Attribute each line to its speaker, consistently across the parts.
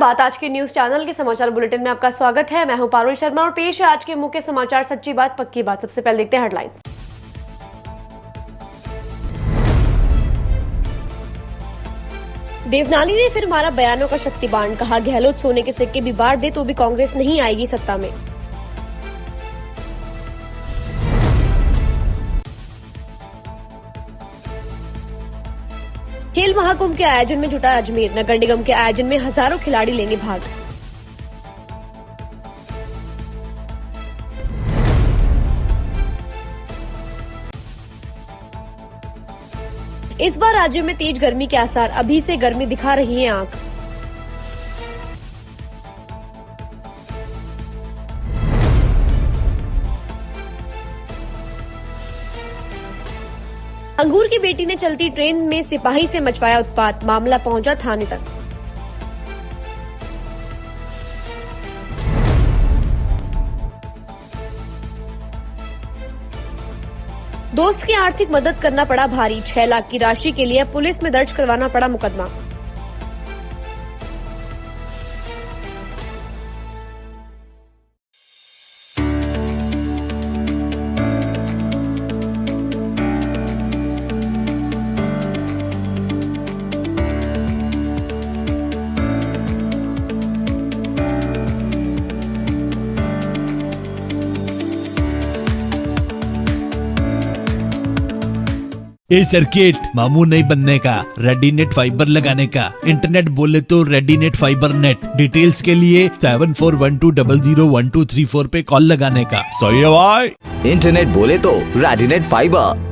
Speaker 1: बात आज के न्यूज चैनल के समाचार बुलेटिन में आपका स्वागत है। मैं हूं पारुल शर्मा और पेश है आज के मुख्य समाचार। सच्ची बात पक्की बात। सबसे पहले देखते हैं हेडलाइंस। देवनानी ने फिर मारा बयानों का शक्तिबाण, कहा गहलोत सोने के सिक्के भी बांट दे तो भी कांग्रेस नहीं आएगी सत्ता में। खेल महाकुंभ के आयोजन में जुटा अजमेर, नगर निगम के आयोजन में हजारों खिलाड़ी लेंगे भाग। इस बार राज्य में तेज गर्मी के आसार, अभी से गर्मी दिखा रही है आंख। अंगूर की बेटी ने चलती ट्रेन में सिपाही से मचवाया उत्पात, मामला पहुंचा थाने तक। दोस्त की आर्थिक मदद करना पड़ा भारी, 6 लाख की राशि के लिए पुलिस में दर्ज करवाना पड़ा मुकदमा।
Speaker 2: ए सर्किट मामू नहीं बनने का, रेडीनेट फाइबर लगाने का। इंटरनेट बोले तो रेडीनेट फाइबर नेट। डिटेल्स के लिए 7412001234 पे कॉल लगाने का। सही है भाई।
Speaker 3: इंटरनेट बोले तो रेडीनेट फाइबर।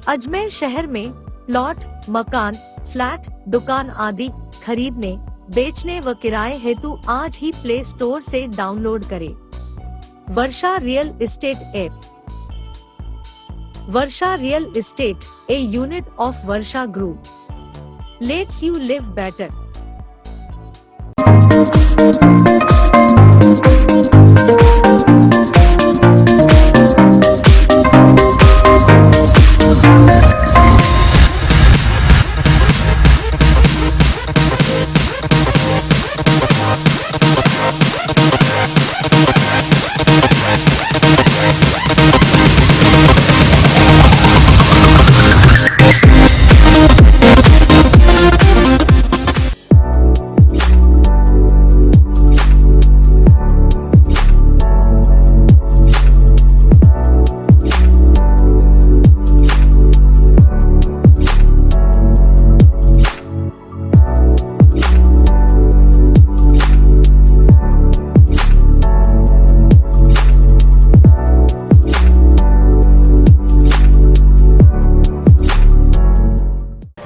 Speaker 4: अजमेर शहर में प्लॉट, मकान, फ्लैट, दुकान आदि खरीदने, बेचने व किराए हेतु आज ही प्ले स्टोर से डाउनलोड करें Varsha real estate app. Varsha real estate, a unit of Varsha group, lets you live better.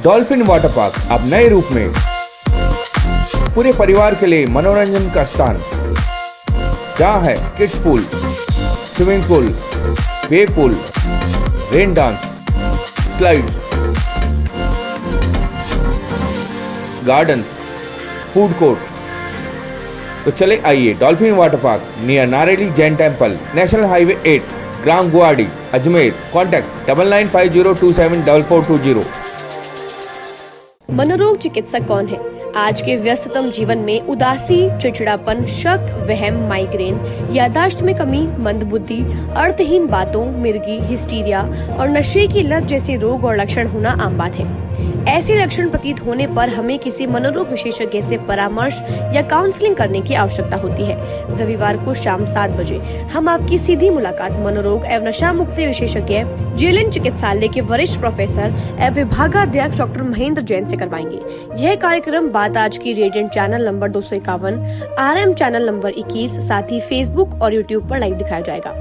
Speaker 5: Dolphin Water Park अब नए रूप में पूरे परिवार के लिए मनोरंजन का स्थान, जहां है kids pool, swimming pool, wave pool, rain dance, slides, garden, food court. तो चले आइए Dolphin Water Park near Nareli Jain temple, national highway 8, ग्राम गुवाड़ी, अजमेर। कॉन्टैक्ट 9950274420।
Speaker 1: मनोरोग चिकित्सक कौन है? आज के व्यस्ततम जीवन में उदासी, चिड़चिड़ापन, शक, वहम, माइग्रेन, याददाश्त में कमी, मंदबुद्धि, अर्थहीन बातों, मिर्गी, हिस्टीरिया और नशे की लत जैसे रोग और लक्षण होना आम बात है। ऐसे लक्षण प्रतीत होने पर हमें किसी मनोरोग विशेषज्ञ से परामर्श या काउंसलिंग करने की आवश्यकता होती है। रविवार को शाम 7 बजे हम आपकी सीधी मुलाकात मनोरोग एवं नशा मुक्ति विशेषज्ञ जेएलएन चिकित्सालय के वरिष्ठ प्रोफेसर एवं विभागाध्यक्ष डॉक्टर महेंद्र जैन से करवाएंगे। यह कार्यक्रम बात आज की radiant channel number 251, RM channel number 21, साथ ही फेसबुक और यूट्यूब पर लाइव दिखाया जाएगा।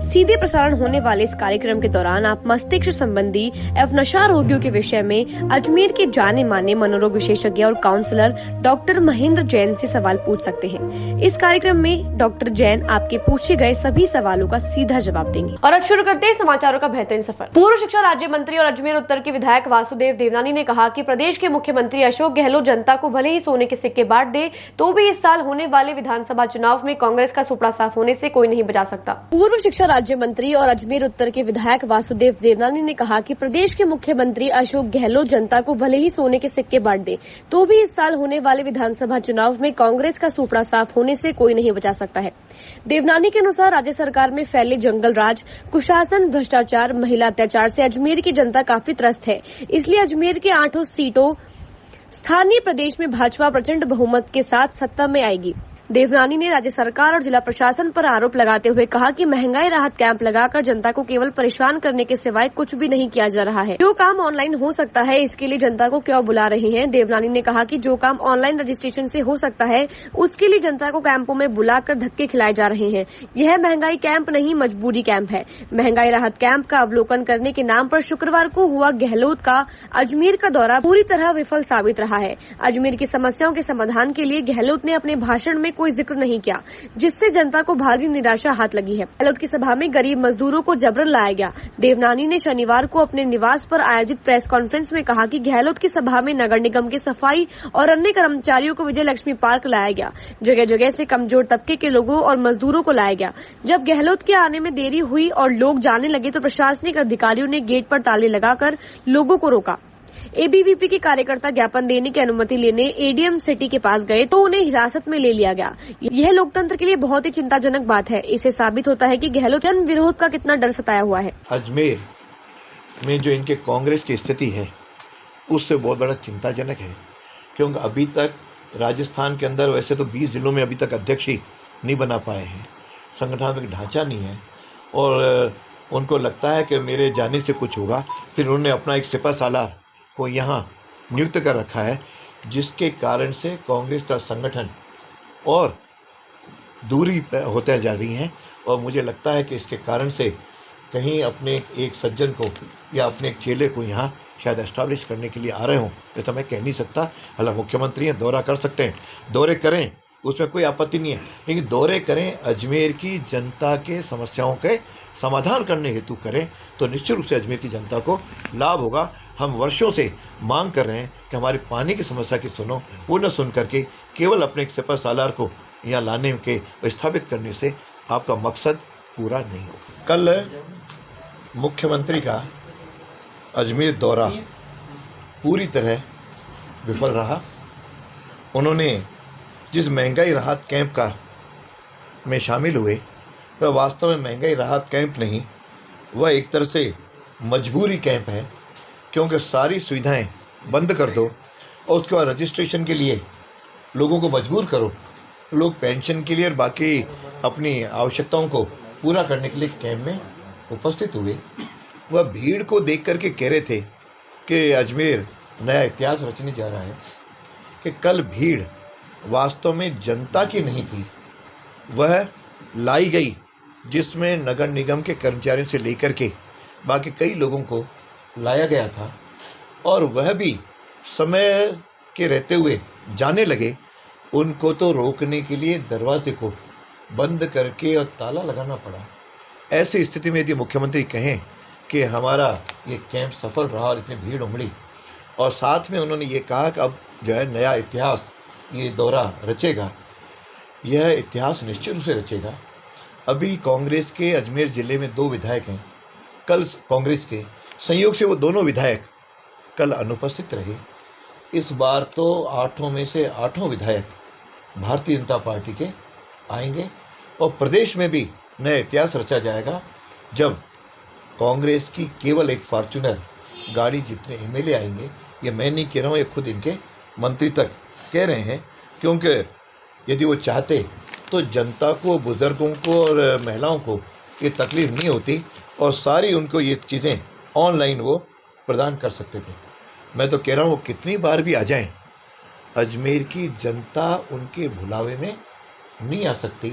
Speaker 1: सीधे प्रसारण होने वाले इस कार्यक्रम के दौरान आप मस्तिष्क संबंधी एवं नशा रोगियों के विषय में अजमेर के जाने माने मनोरोग विशेषज्ञ और काउंसलर डॉक्टर महेंद्र जैन से सवाल पूछ सकते हैं। इस कार्यक्रम में डॉक्टर जैन आपके पूछे गए सभी सवालों का सीधा जवाब देंगे। और अब शुरू करते हैं समाचारों का बेहतरीन सफर। पूर्व शिक्षा राज्य मंत्री और अजमेर उत्तर के विधायक वासुदेव देवनानी ने कहा कि प्रदेश के मुख्यमंत्री अशोक गहलोत जनता को भले ही सोने के सिक्के बांट दे, तो भी इस साल होने वाले विधानसभा चुनाव में कांग्रेस का सुपड़ा साफ होने से कोई नहीं बचा सकता। पूर्व शिक्षा राज्य मंत्री और अजमेर उत्तर के विधायक वासुदेव देवनानी ने कहा कि प्रदेश के मुख्यमंत्री अशोक गहलोत जनता को भले ही सोने के सिक्के बांट दे, तो भी इस साल होने वाले विधानसभा चुनाव में कांग्रेस का सुपड़ा साफ होने से कोई नहीं बचा सकता है। देवनानी के अनुसार राज्य सरकार में फैले जंगल राज, कुशासन, भ्रष्टाचार, महिला अत्याचार से अजमेर की जनता काफी त्रस्त है। इसलिए अजमेर के 8 सीटों स्थानीय प्रदेश में भाजपा प्रचंड बहुमत के साथ सत्ता में आएगी। देवनानी ने राज्य सरकार और जिला प्रशासन पर आरोप लगाते हुए कहा कि महंगाई राहत कैंप लगाकर जनता को केवल परेशान करने के सिवाय कुछ भी नहीं किया जा रहा है। जो काम ऑनलाइन हो सकता है, इसके लिए जनता को क्यों बुला रहे हैं? देवनानी ने कहा कि जो काम ऑनलाइन रजिस्ट्रेशन से हो सकता है, उसके लिए जनता को कैंपों में बुलाकर धक्के खिलाए जा रहे हैं। यह महंगाई कैंप नहीं, मजबूरी कैंप है। महंगाई राहत कैंप का अवलोकन करने के नाम पर शुक्रवार को हुआ गहलोत का अजमेर का दौरा पूरी तरह विफल साबित रहा है। अजमेर की समस्याओं के समाधान के लिए गहलोत ने अपने भाषण में कोई जिक्र नहीं किया, जिससे जनता को भारी निराशा हाथ लगी है। गहलोत की सभा में गरीब मजदूरों को जबरन लाया गया। देवनानी ने शनिवार को अपने निवास पर आयोजित प्रेस कॉन्फ्रेंस में कहा कि गहलोत की सभा में नगर निगम के सफाई और अन्य कर्मचारियों को विजय लक्ष्मी पार्क लाया गया। जगह जगह से कमजोर तबके के लोगों और मजदूरों को लाया गया। जब गहलोत के आने में देरी हुई और लोग जाने लगे तो प्रशासनिक अधिकारियों ने गेट पर ताले लगाकर लोगों को रोका। एबीवीपी के कार्यकर्ता ज्ञापन देने की अनुमति लेने एडीएम सिटी के पास गए तो उन्हें हिरासत में ले लिया गया। यह लोकतंत्र के लिए बहुत ही चिंताजनक बात है। इससे साबित होता है कि गहलोत जन विरोध का कितना डर सताया हुआ है।
Speaker 6: अजमेर में जो इनके कांग्रेस की स्थिति है, उससे बहुत बड़ा चिंताजनक है, क्योंकि अभी तक राजस्थान के अंदर वैसे तो 20 जिलों में अभी तक अध्यक्ष ही नहीं बना पाए हैं, संगठनात्मक ढांचा नहीं है, और उनको लगता है कि मेरे जाने से कुछ होगा। फिर उन्होंने अपना एक सिपा सालार को यहाँ नियुक्त कर रखा है, जिसके कारण से कांग्रेस का संगठन और दूरी होते जा रही हैं। और मुझे लगता है कि इसके कारण से कहीं अपने एक सज्जन को या अपने एक चेले को यहाँ शायद एस्टैब्लिश करने के लिए आ रहे हों, ये तो मैं कह नहीं सकता। हालांकि मुख्यमंत्री हैं, दौरा कर सकते हैं, दौरे करें, उसमें कोई आपत्ति नहीं है, लेकिन दौरे करें, अजमेर की जनता के समस्याओं के समाधान करने हेतु करें, तो निश्चित रूप से अजमेर की जनता को लाभ होगा। हम वर्षों से मांग कर रहे हैं कि हमारी पानी की समस्या की सुनो, वो न सुन करके केवल अपने एक सिपा सालार को यहाँ लाने के स्थापित करने से आपका मकसद पूरा नहीं होगा। कल मुख्यमंत्री का अजमेर दौरा पूरी तरह विफल रहा। उन्होंने जिस महंगाई राहत कैंप का में शामिल हुए, वह वास्तव में महंगाई राहत कैंप नहीं, वह एक तरह से मजबूरी कैंप है, क्योंकि सारी सुविधाएं बंद कर दो और उसके बाद रजिस्ट्रेशन के लिए लोगों को मजबूर करो। लोग पेंशन के लिए और बाकी अपनी आवश्यकताओं को पूरा करने के लिए कैंप में उपस्थित हुए। वह भीड़ को देख करके कह रहे थे कि अजमेर नया इतिहास रचने जा रहा है, कि कल भीड़ वास्तव में जनता की नहीं थी, वह लाई गई, जिसमें नगर निगम के कर्मचारियों से लेकर के बाकी कई लोगों को लाया गया था, और वह भी समय के रहते हुए जाने लगे। उनको तो रोकने के लिए दरवाजे को बंद करके और ताला लगाना पड़ा। ऐसी स्थिति में यदि मुख्यमंत्री कहें कि हमारा ये कैंप सफल रहा और इतनी भीड़ उमड़ी, और साथ में उन्होंने ये कहा कि अब जो है नया इतिहास ये दौरा रचेगा, यह इतिहास निश्चित रूप से रचेगा। अभी कांग्रेस के अजमेर ज़िले में 2 विधायक हैं, कल कांग्रेस के संयोग से वो दोनों विधायक कल अनुपस्थित रहे। इस बार तो 8 में से 8 विधायक भारतीय जनता पार्टी के आएंगे, और प्रदेश में भी नया इतिहास रचा जाएगा, जब कांग्रेस की केवल एक फॉर्च्यूनर गाड़ी जितने एमएलए आएंगे। ये मैं नहीं कह रहा हूँ, ये खुद इनके मंत्री तक कह रहे हैं, क्योंकि यदि वो चाहते तो जनता को, बुजुर्गों को और महिलाओं को ये तकलीफ़ नहीं होती, और सारी उनको ये चीज़ें ऑनलाइन वो प्रदान कर सकते थे। मैं तो कह रहा हूँ वो कितनी बार भी आ जाएं, अजमेर की जनता उनके भुलावे में नहीं आ सकती।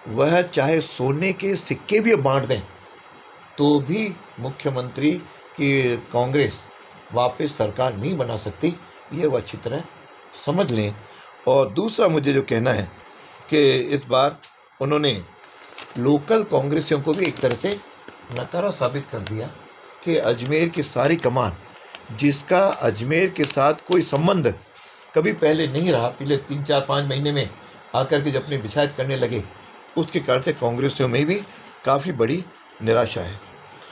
Speaker 6: वह चाहे सोने के सिक्के भी बांट दें तो भी मुख्यमंत्री की कांग्रेस वापस सरकार नहीं बना सकती, ये वो अच्छी तरह समझ लें। और दूसरा मुझे जो कहना है कि इस बार उन्होंने लोकल कांग्रेसियों को भी एक तरह से नकारा साबित कर दिया कि अजमेर की सारी कमान, जिसका अजमेर के साथ कोई संबंध कभी पहले नहीं रहा, पिछले 3-4-5 महीने में आकर के जब अपनी बिछायत करने लगे, उसके कारण से कांग्रेसियों में भी काफ़ी बड़ी निराशा है।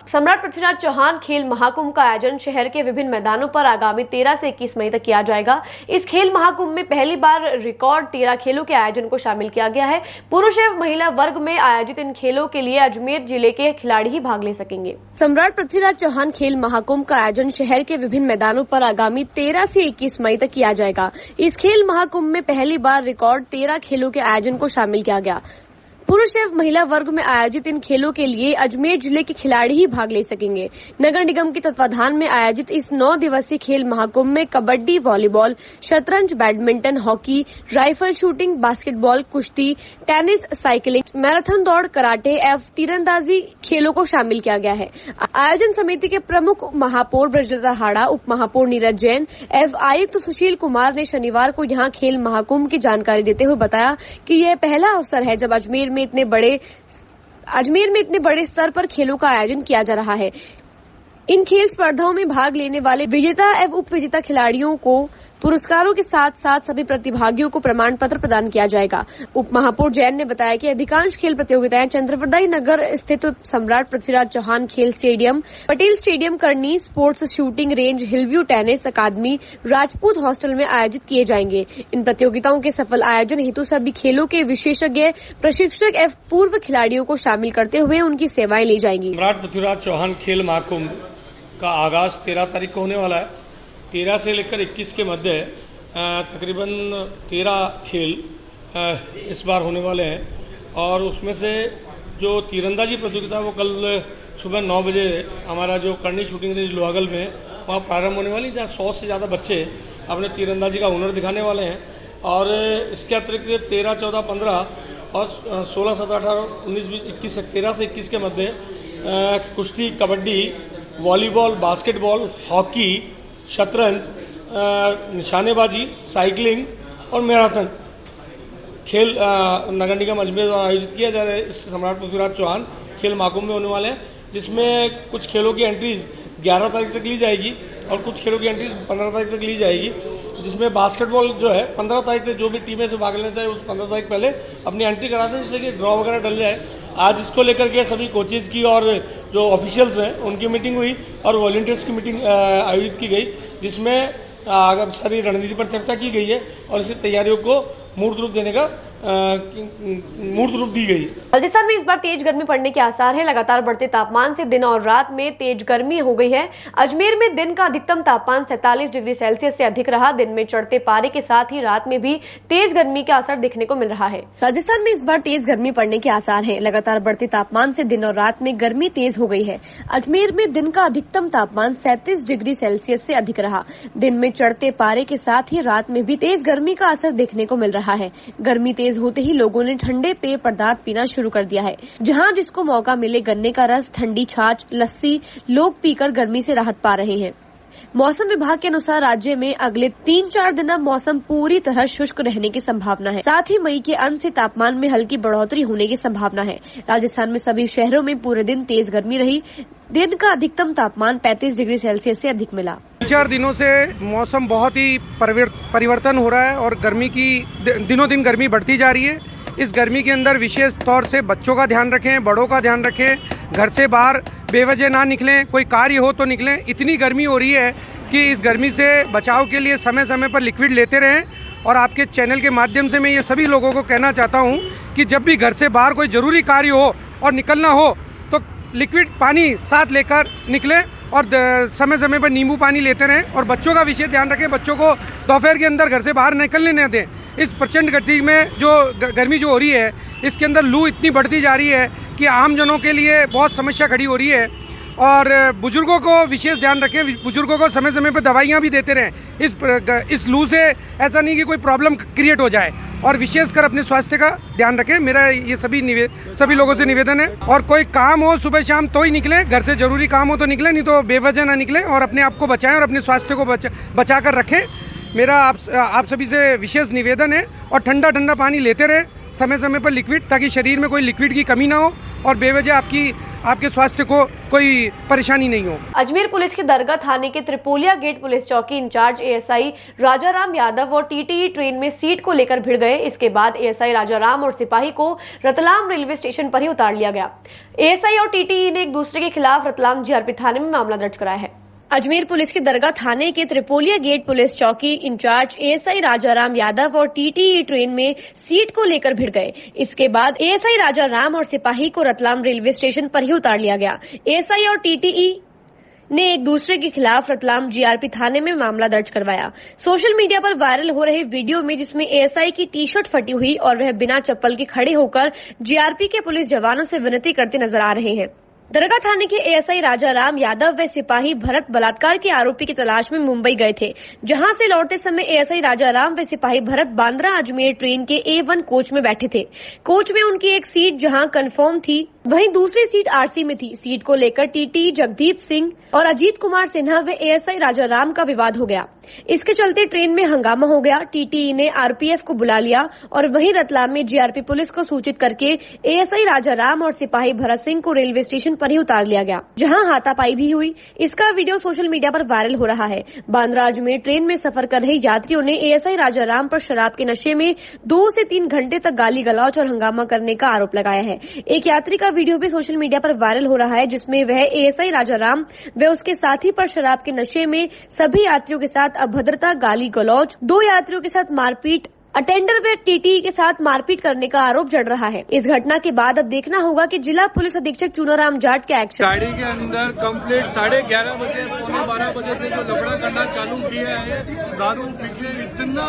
Speaker 1: सम्राट पृथ्वीराज चौहान खेल महाकुंभ का आयोजन शहर के विभिन्न मैदानों पर आगामी 13 से 21 मई तक किया जाएगा। इस खेल महाकुंभ में पहली बार रिकॉर्ड 13 खेलों के आयोजन को शामिल किया गया है। पुरुष एवं महिला वर्ग में आयोजित इन खेलों के लिए अजमेर जिले के खिलाड़ी ही भाग ले सकेंगे। सम्राट पृथ्वीराज चौहान खेल महाकुंभ का आयोजन शहर के विभिन्न मैदानों पर आगामी 13 से 21 मई तक किया जाएगा। इस खेल महाकुंभ में पहली बार रिकॉर्ड 13 खेलों के आयोजन को शामिल किया गया। पुरुष एवं महिला वर्ग में आयोजित इन खेलों के लिए अजमेर जिले के खिलाड़ी ही भाग ले सकेंगे। नगर निगम के तत्वाधान में आयोजित इस 9 दिवसीय खेल महाकुंभ में कबड्डी, वॉलीबॉल, शतरंज, badminton, hockey, rifle shooting, basketball, कुश्ती, टेनिस, साइकिलिंग, मैराथन दौड़, कराटे एवं तीरंदाजी खेलों को शामिल किया गया है। आयोजन समिति के प्रमुख महापौर ब्रजलता हाड़ा, उप महापौर नीरज जैन एवं आयुक्त सुशील कुमार ने शनिवार को यहां खेल महाकुंभ की जानकारी देते हुए बताया कि यह पहला अवसर है जब अजमेर में इतने बड़े स्तर पर खेलों का आयोजन किया जा रहा है। इन खेल स्पर्धाओं में भाग लेने वाले विजेता एवं उप विजेता खिलाड़ियों को पुरस्कारों के साथ साथ सभी प्रतिभागियों को प्रमाण पत्र प्रदान किया जाएगा। उप महापौर जैन ने बताया कि अधिकांश खेल प्रतियोगिताएं चंद्रप्रदाई नगर स्थित सम्राट पृथ्वीराज चौहान खेल stadium, Patel stadium, Karni sports shooting range, Hillview tennis academy, Rajput hostel में आयोजित किए जाएंगे। इन प्रतियोगिताओं के सफल आयोजन हेतु सभी खेलों के विशेषज्ञ, प्रशिक्षक एवं पूर्व खिलाड़ियों को शामिल करते हुए उनकी सेवाएं ली जाएंगी।
Speaker 7: सम्राट पृथ्वीराज चौहान खेल महाकुंभ का आगाज 13 तारीख को होने वाला है। 13 से लेकर 21 के मध्य तकरीबन 13 खेल इस बार होने वाले हैं और उसमें से जो तीरंदाजी प्रतियोगिता वो कल सुबह 9 बजे हमारा जो करनी शूटिंग रेंज लोहागल में वहाँ प्रारंभ होने वाली, जहाँ 100 से ज़्यादा बच्चे अपने तीरंदाजी का हुनर दिखाने वाले हैं। और इसके अतिरिक्त 13, 14, 15 और 16, 17, 18, 19, 20, 21, 13 से 21 के मध्य कुश्ती, कबड्डी, वॉलीबॉल, बास्केटबॉल, हॉकी, शतरंज, निशानेबाजी, साइकिलिंग और मैराथन खेल नगर निगम अजमेर द्वारा आयोजित किया जा रहा है। इस सम्राट पृथ्वीराज चौहान खेल महाकुंभ में होने वाले हैं, जिसमें कुछ खेलों की एंट्रीज 11 तारीख तक ली जाएगी और कुछ खेलों की एंट्रीज 15 तारीख तक ली जाएगी। जिसमें बास्केटबॉल जो है 15 तारीख तक जो भी टीमें से भाग लेना चाहे उस 15 तारीख पहले अपनी एंट्री कराते हैं, जिससे कि ड्रॉ वगैरह डल जाए। आज इसको लेकर के सभी कोचेज़ की और जो ऑफिशियल्स हैं उनकी मीटिंग हुई और वॉलंटियर्स की मीटिंग आयोजित की गई, जिसमें सारी रणनीति पर चर्चा की गई है और इसी तैयारियों को मूर्त रूप देने का मूर्त रूप दी गई।
Speaker 1: राजस्थान में इस बार तेज गर्मी पड़ने के आसार हैं। लगातार बढ़ते तापमान से दिन और रात में तेज गर्मी हो गई है। अजमेर में दिन का अधिकतम तापमान 47 डिग्री सेल्सियस से अधिक रहा। दिन में चढ़ते पारे के साथ ही रात में भी तेज गर्मी का असर देखने को मिल रहा है। राजस्थान में इस बार तेज गर्मी पड़ने के आसार हैं। लगातार बढ़ते तापमान से दिन और रात में गर्मी तेज हो गई है। अजमेर में दिन का अधिकतम तापमान 37 डिग्री सेल्सियस से अधिक रहा। दिन में चढ़ते पारे के साथ ही रात में भी तेज गर्मी का असर देखने को मिल रहा है। गर्मी तेज होते ही लोगों ने ठंडे पेय पदार्थ पीना शुरू कर दिया है। जहां जिसको मौका मिले गन्ने का रस, ठंडी छाछ, लस्सी लोग पीकर गर्मी से राहत पा रहे हैं। मौसम विभाग के अनुसार राज्य में अगले 3-4 दिन मौसम पूरी तरह शुष्क रहने की संभावना है। साथ ही मई के अंत से तापमान में हल्की बढ़ोतरी होने की संभावना है। राजस्थान में सभी शहरों में पूरे दिन तेज गर्मी रही। दिन का अधिकतम तापमान 35 डिग्री सेल्सियस से अधिक मिला।
Speaker 8: 4 दिनों से मौसम बहुत ही परिवर्तन हो रहा है और गर्मी की दिनों दिन गर्मी बढ़ती जा रही है। इस गर्मी के अंदर विशेष तौर से बच्चों का ध्यान रखें, बड़ों का ध्यान रखें, घर से बाहर बेवजह ना निकलें, कोई कार्य हो तो निकलें। इतनी गर्मी हो रही है कि इस गर्मी से बचाव के लिए समय समय पर लिक्विड लेते रहें। और आपके चैनल के माध्यम से मैं ये सभी लोगों को कहना चाहता हूँ कि जब भी घर से बाहर कोई ज़रूरी कार्य हो और निकलना हो तो लिक्विड पानी साथ लेकर निकलें और समय समय पर नींबू पानी लेते रहें। और बच्चों का विशेष ध्यान रखें, बच्चों को दोपहर के अंदर घर से बाहर निकलने न दें। इस प्रचंड गति में जो गर्मी जो हो रही है, इसके अंदर लू इतनी बढ़ती जा रही है कि आम जनों के लिए बहुत समस्या खड़ी हो रही है। और बुजुर्गों को विशेष ध्यान रखें, बुजुर्गों को समय समय पर दवाइयाँ भी देते रहें। इस लू से ऐसा नहीं कि कोई प्रॉब्लम क्रिएट हो जाए। और विशेषकर अपने स्वास्थ्य का ध्यान रखें। मेरा ये सभी लोगों से निवेदन है। और कोई काम हो सुबह शाम तो ही निकले, घर से ज़रूरी काम हो तो निकले, नहीं तो बेवजह ना निकले और अपने आप को बचाएं और अपने स्वास्थ्य को बचा कर रखें। मेरा आप सभी से विशेष निवेदन है। और ठंडा पानी लेते रहे समय समय पर लिक्विड, ताकि शरीर में कोई लिक्विड की कमी ना हो और बेवजह आपके स्वास्थ्य को कोई परेशानी नहीं हो।
Speaker 1: अजमेर पुलिस के दरगाह थाने के त्रिपोलिया गेट पुलिस चौकी इंचार्ज एएसआई राजाराम यादव और टीटीई ट्रेन में सीट को लेकर भिड़ गए। इसके बाद एएसआई राजाराम और सिपाही को रतलाम रेलवे स्टेशन पर ही उतार लिया गया। एएसआई और टीटीई ने एक दूसरे के खिलाफ रतलाम जीआरपी थाने में मामला दर्ज कराया है। अजमेर पुलिस के दरगाह थाने के त्रिपोलिया गेट पुलिस चौकी इंचार्ज एएसआई राजाराम यादव और टीटीई ट्रेन में सीट को लेकर भिड़ गए। इसके बाद एएसआई राजाराम और सिपाही को रतलाम रेलवे स्टेशन पर ही उतार लिया गया। एएसआई और टीटीई ने एक दूसरे के खिलाफ रतलाम जीआरपी थाने में मामला दर्ज करवाया। सोशल मीडिया पर वायरल हो रहे वीडियो में जिसमें एएसआई की टी-शर्ट फटी हुई और वह बिना चप्पल के खड़े होकर जीआरपी के पुलिस जवानों से विनती करते नजर आ रहे हैं। दरगाह थाने के एएसआई राजाराम यादव व सिपाही भरत बलात्कार के आरोपी की तलाश में मुंबई गए थे, जहां से लौटते समय एएसआई राजाराम व सिपाही भरत बांद्रा अजमेर ट्रेन के A1 कोच में बैठे थे। कोच में उनकी एक सीट जहां कंफर्म थी, वहीं दूसरी सीट आरसी में थी। सीट को लेकर टीटी जगदीप सिंह और अजीत कुमार सिन्हा व एएसआई राजाराम का विवाद हो गया। इसके चलते ट्रेन में हंगामा हो गया। टीटीई ने आरपीएफ को बुला लिया और वहीं रतलाम में जीआरपी पुलिस को सूचित करके एएसआई राजाराम और सिपाही भरत सिंह को रेलवे स्टेशन पर ही उतार लिया गया, जहां हाथापाई भी हुई। इसका वीडियो सोशल मीडिया पर वायरल हो रहा है। बांद्रा अजमेर ट्रेन में सफर कर रहे यात्रियों ने एएसआई राजाराम पर शराब के नशे में 2 से 3 घंटे तक गाली गलौज और हंगामा करने का आरोप लगाया है। एक यात्री का वीडियो भी सोशल मीडिया पर वायरल हो रहा है, जिसमें वह एएसआई राजाराम व उसके साथी पर शराब के नशे में सभी यात्रियों के साथ अभद्रता, गाली गलौज, 2 यात्रियों के साथ मारपीट, अटेंडर व टीटी के साथ मारपीट करने का आरोप जड़ रहा है। इस घटना के बाद अब देखना होगा कि जिला पुलिस अधीक्षक चूनाराम जाट के एक्शन।
Speaker 9: गाड़ी के अंदर कंप्लीट 11:30 बजे, पौने 12 बजे से जो लफड़ा करना चालू किया है, दारू पी के इतना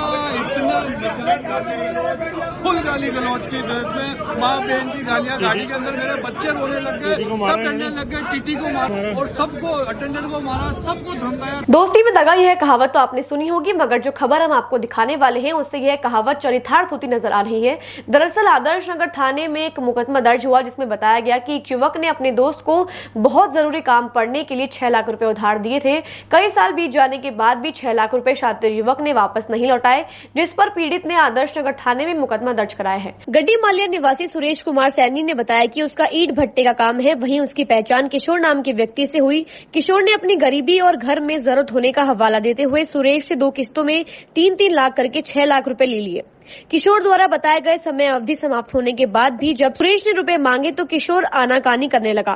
Speaker 9: फुल गाली गलौज की दर्द में माँ बहन की गालियां, गाड़ी के अंदर मेरे बच्चे रोने लग गए, सब डरने लग गए, टीटी को मारा और सबको, अटेंडेंट को मारा, सबको धमकाया।
Speaker 1: दोस्ती में दगा, यह कहावत तो आपने सुनी होगी, मगर जो खबर हम आपको दिखाने वाले हैं उससे यह कहावत चरितार्थ होती नजर आ रही है। दरअसल आदर्श नगर थाने में एक मुकदमा दर्ज हुआ, जिसमें बताया गया कि एक युवक ने अपने दोस्त को बहुत जरूरी काम पड़ने के लिए 6 लाख रुपए उधार दिए थे। कई साल बीत जाने के बाद भी 6 लाख रुपए शातिर युवक ने वापस नहीं लौटाए, जिस पर पीड़ित ने आदर्श नगर थाने में मुकदमा दर्ज कराया है। गड्डी मालिया निवासी सुरेश कुमार सैनी ने बताया कि उसका ईंट भट्टे का काम है। वहीं उसकी पहचान किशोर नाम के व्यक्ति से हुई। किशोर ने अपनी गरीबी और घर में जरूरत होने का हवाला देते हुए सुरेश से 2 किस्तों में 3-3 लाख करके 6 लाख रुपए ले लिए। किशोर द्वारा बताए गए समय अवधि समाप्त होने के बाद भी जब सुरेश ने रुपए मांगे तो किशोर आनाकानी करने लगा।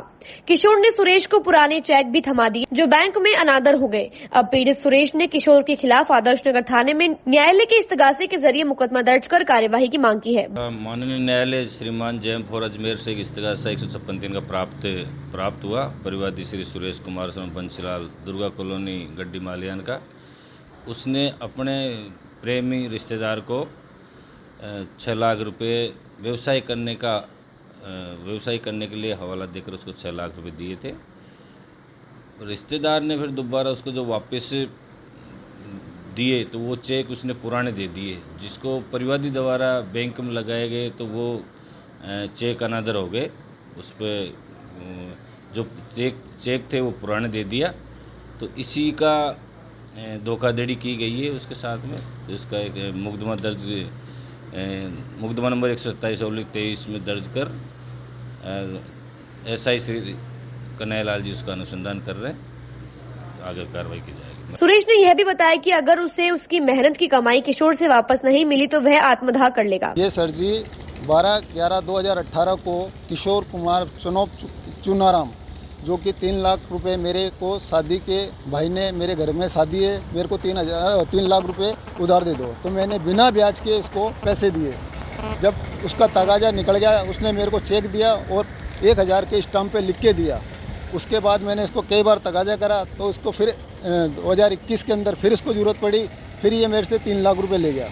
Speaker 1: किशोर ने सुरेश को पुराने चेक भी थमा दिए, जो बैंक में अनादर हो गए। अब पीड़ित सुरेश ने किशोर के खिलाफ आदर्श नगर थाने में न्यायालय के इस्तगासे के जरिए मुकदमा दर्ज कर कार्यवाही की मांग की है।
Speaker 10: माननीय न्यायालय श्रीमान जैम फॉर अजमेर से इस्तगासा 156 का प्राप्त हुआ। परिवादी श्री सुरेश कुमार बंसीलाल, दुर्गा कॉलोनी, गड्डी मालियान का। उसने अपने प्रेमी रिश्तेदार को 6 लाख रुपए व्यवसाय करने के लिए हवाला देकर उसको 6 लाख रुपए दिए थे। रिश्तेदार ने फिर दोबारा उसको जो वापस दिए तो वो चेक उसने पुराने दे दिए, जिसको परिवादी द्वारा बैंक में लगाए गए तो वो चेक अनादर हो गए। उस पर जो चेक थे वो पुराने दे दिया। तो इसी का धोखाधड़ी की गई है उसके साथ में। तो इसका एक मुकदमा नंबर 127/23 में दर्ज कर एसआई श्री कन्हैयालाल जी उसका अनुसंधान कर रहे हैं, आगे कार्रवाई की जाएगी।
Speaker 1: सुरेश ने यह भी बताया कि अगर उसे उसकी मेहनत की कमाई किशोर से वापस नहीं मिली तो वह आत्मदाह कर लेगा।
Speaker 11: ये सर जी 12/11/2018 को किशोर कुमार चूनाराम, जो कि 3 लाख रुपए मेरे को शादी के भाई ने, मेरे घर में शादी है, मेरे को 3 लाख रुपए उधार दे दो, तो मैंने बिना ब्याज के इसको पैसे दिए। जब उसका तगाजा निकल गया, उसने मेरे को चेक दिया और 1000 के स्टाम्प पे लिख के दिया। उसके बाद मैंने इसको कई बार तगाजा करा, तो इसको फिर 2021 के अंदर फिर इसको ज़रूरत पड़ी, फिर ये मेरे से 3 लाख रुपए ले गया।